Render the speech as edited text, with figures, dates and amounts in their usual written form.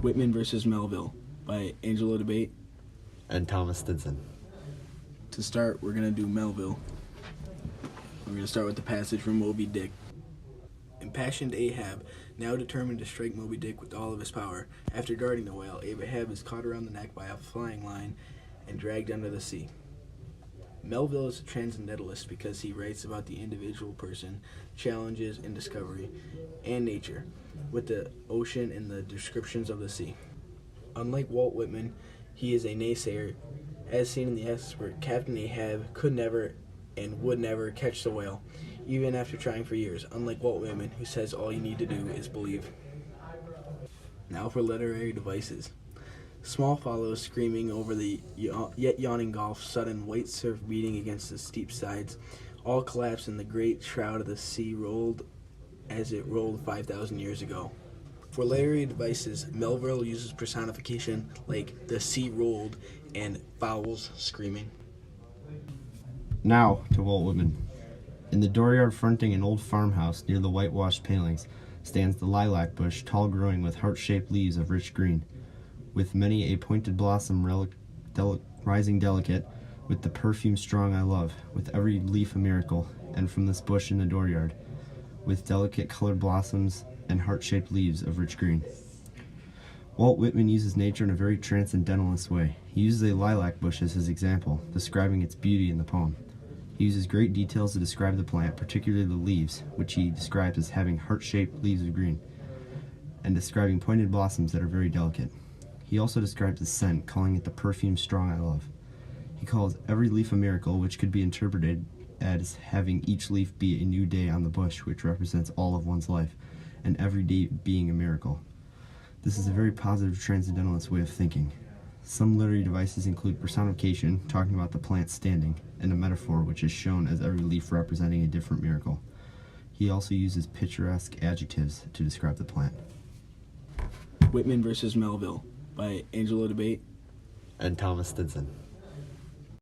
Whitman versus Melville by Angelo Debate. And Thomas Stinson. To start, we're going to do Melville. We're going to start with the passage from Moby Dick. Impassioned Ahab, now determined to strike Moby Dick with all of his power. After guarding the whale, Ahab is caught around the neck by a flying line and dragged under the sea. Melville is a transcendentalist because he writes about the individual person, challenges and discovery, and nature, with the ocean and the descriptions of the sea. Unlike Walt Whitman, he is a naysayer. As seen in the expert, Captain Ahab could never and would never catch the whale, even after trying for years, unlike Walt Whitman, who says all you need to do is believe. Now for literary devices. Small follows screaming over the yet yawning gulf, sudden white surf beating against the steep sides, all collapsed in the great shroud of the sea rolled as it rolled 5,000 years ago. For literary devices, Melville uses personification like the sea rolled and fowls screaming. Now to Walt Whitman. In the dooryard fronting an old farmhouse near the whitewashed palings stands the lilac bush, tall growing with heart-shaped leaves of rich green, with many a pointed blossom rising delicate, with the perfume strong I love, with every leaf a miracle, and from this bush in the dooryard, with delicate colored blossoms and heart-shaped leaves of rich green. Walt Whitman uses nature in a very transcendentalist way. He uses a lilac bush as his example, describing its beauty in the poem. He uses great details to describe the plant, particularly the leaves, which he describes as having heart-shaped leaves of green, and describing pointed blossoms that are very delicate. He also describes the scent, calling it the perfume strong I love. He calls every leaf a miracle, which could be interpreted as having each leaf be a new day on the bush, which represents all of one's life, and every day being a miracle. This is a very positive transcendentalist way of thinking. Some literary devices include personification, talking about the plant standing, and a metaphor, which is shown as every leaf representing a different miracle. He also uses picturesque adjectives to describe the plant. Whitman versus Melville by Angelo Debate. And Thomas Stinson.